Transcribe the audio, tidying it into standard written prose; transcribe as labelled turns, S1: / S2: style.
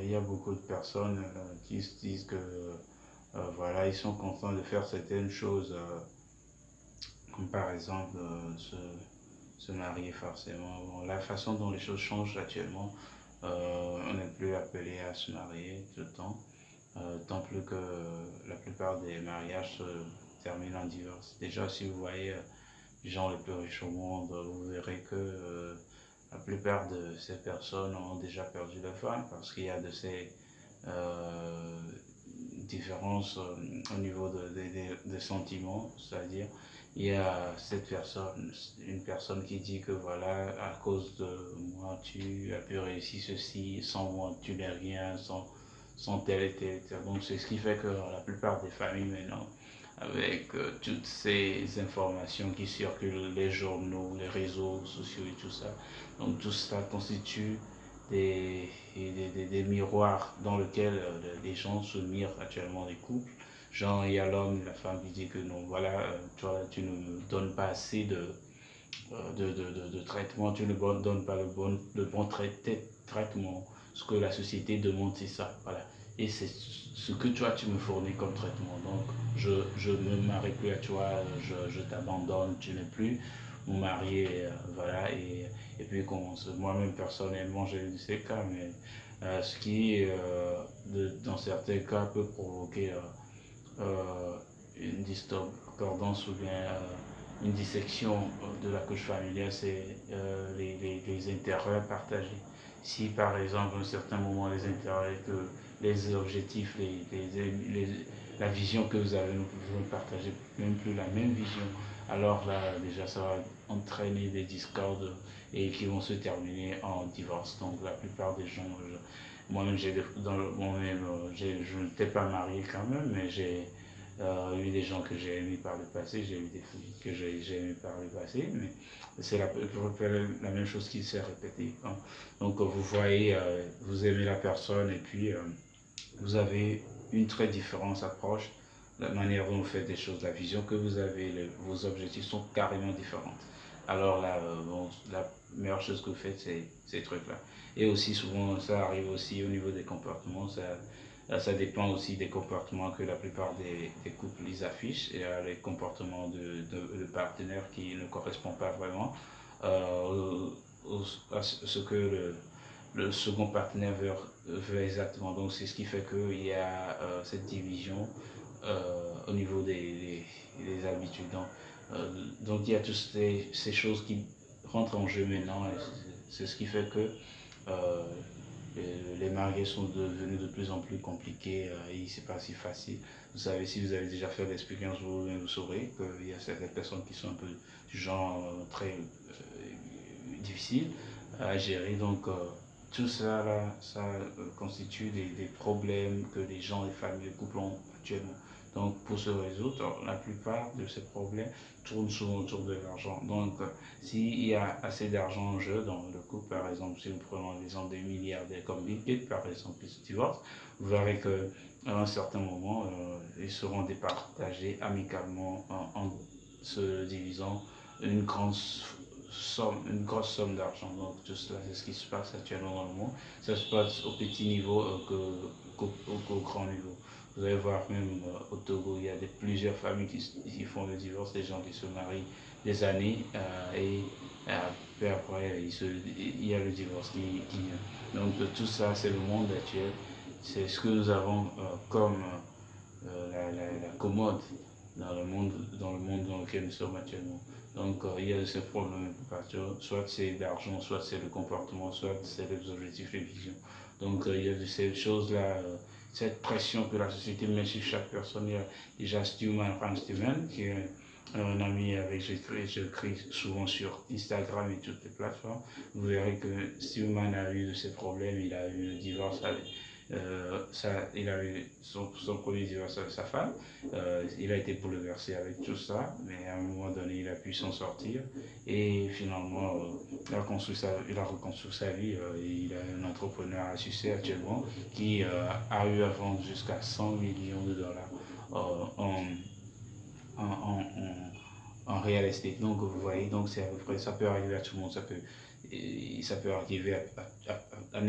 S1: Il y a beaucoup de personnes qui se disent que voilà, ils sont contents de faire certaines choses, comme par exemple se marier forcément. Bon, la façon dont les choses changent actuellement, on n'est plus appelé à se marier tout le temps, tant plus que la plupart des mariages se terminent en divorce. Déjà, si vous voyez les gens les plus riches au monde, vous verrez que la plupart de ces personnes ont déjà perdu leur femme parce qu'il y a de ces euh, différences au niveau des sentiments, c'est-à-dire il y a cette personne, une personne qui dit que voilà, à cause de moi, tu as pu réussir ceci, sans moi, tu n'es rien, sans tel et tel, tel. Donc c'est ce qui fait que la plupart des familles maintenant, avec toutes ces informations qui circulent, les journaux, les réseaux sociaux et tout ça, donc tout ça constitue des miroirs dans lesquels les gens se mirent actuellement les couples. Genre, il y a l'homme et la femme qui dit que non, voilà, toi, tu ne me donnes pas assez de traitement, tu ne donnes pas le bon traitement. Ce que la société demande, c'est ça. Voilà. Et c'est ce que toi, tu me fournis comme traitement. Donc, je ne me marie plus à toi, je t'abandonne, tu n'es plus mon mari, voilà. Et puis, moi-même, personnellement, j'ai eu ces cas, mais ce qui, dans certains cas, peut provoquer euh, une discordance ou bien une dissection de la couche familiale, c'est les intérêts partagés. Si par exemple, à un certain moment, les intérêts, que les objectifs, la vision que vous avez, nous pouvons partager même plus la même vision, alors là, déjà, ça va entraîner des discordes et qui vont se terminer en divorce. Donc, la plupart des gens, moi-même, je n'étais pas marié quand même, mais j'ai eu des gens que j'ai aimés par le passé, j'ai eu des filles que j'ai aimées par le passé, mais c'est la même chose qui s'est répétée. Hein. Donc vous voyez, vous aimez la personne et puis vous avez une très différente approche, la manière dont vous faites des choses, la vision que vous avez, vos objectifs sont carrément différents. Alors là, bon, la meilleure chose que vous faites, c'est ces trucs-là. Et aussi souvent, ça arrive aussi au niveau des comportements, ça dépend aussi des comportements que la plupart des couples ils affichent et les comportements de partenaires qui ne correspondent pas vraiment à ce que le second partenaire veut exactement. Donc c'est ce qui fait qu'il y a cette division au niveau des habitudes. Donc il y a toutes ces choses qui rentrent en jeu maintenant et c'est ce qui fait que euh, les mariés sont devenus de plus en plus compliqués et c'est pas si facile. Vous savez, si vous avez déjà fait l'expérience, vous saurez qu'il y a certaines personnes qui sont un peu du genre très difficile à gérer. Donc, tout ça, là, ça constitue des problèmes que les gens, les familles, les couples ont actuellement. Donc, pour se résoudre, la plupart de ces problèmes tournent souvent autour de l'argent. Donc, s'il y a assez d'argent en jeu dans le couple, par exemple, si nous prenons l'exemple des milliardaires comme Bill Gates, par exemple, qui se divorcent, vous verrez qu'à un certain moment, ils seront départagés amicalement en se divisant une grande une grosse somme d'argent. Donc tout cela, c'est ce qui se passe actuellement dans le monde. Ça se passe au petit niveau qu'au grand niveau. Vous allez voir même au Togo, il y a plusieurs familles qui font le divorce, des gens qui se marient des années et peu après, il y a le divorce qui vient. Donc tout ça, c'est le monde actuel. C'est ce que nous avons comme la commode dans le monde dans lequel nous sommes actuellement. Donc il y a ces problèmes soit c'est l'argent, soit c'est le comportement, soit c'est les objectifs, les visions. Donc il y a de ces choses-là, cette pression que la société met sur chaque personne. Il y a déjà Stuman Ramsteman, qui est un ami avec j'écris souvent sur Instagram et toutes les plateformes. Vous verrez que Stuman a eu de ces problèmes, il a eu un divorce avec il a eu son premier divorce avec sa femme. Il a été bouleversé avec tout ça, mais à un moment donné, il a pu s'en sortir. Et finalement, il a reconstruit sa vie. Il a un entrepreneur à succès actuellement qui a eu à vendre jusqu'à 100 millions de dollars en, en, en, en real estate. Donc, vous voyez, donc c'est à peu près, ça peut arriver à tout le monde. Ça peut arriver à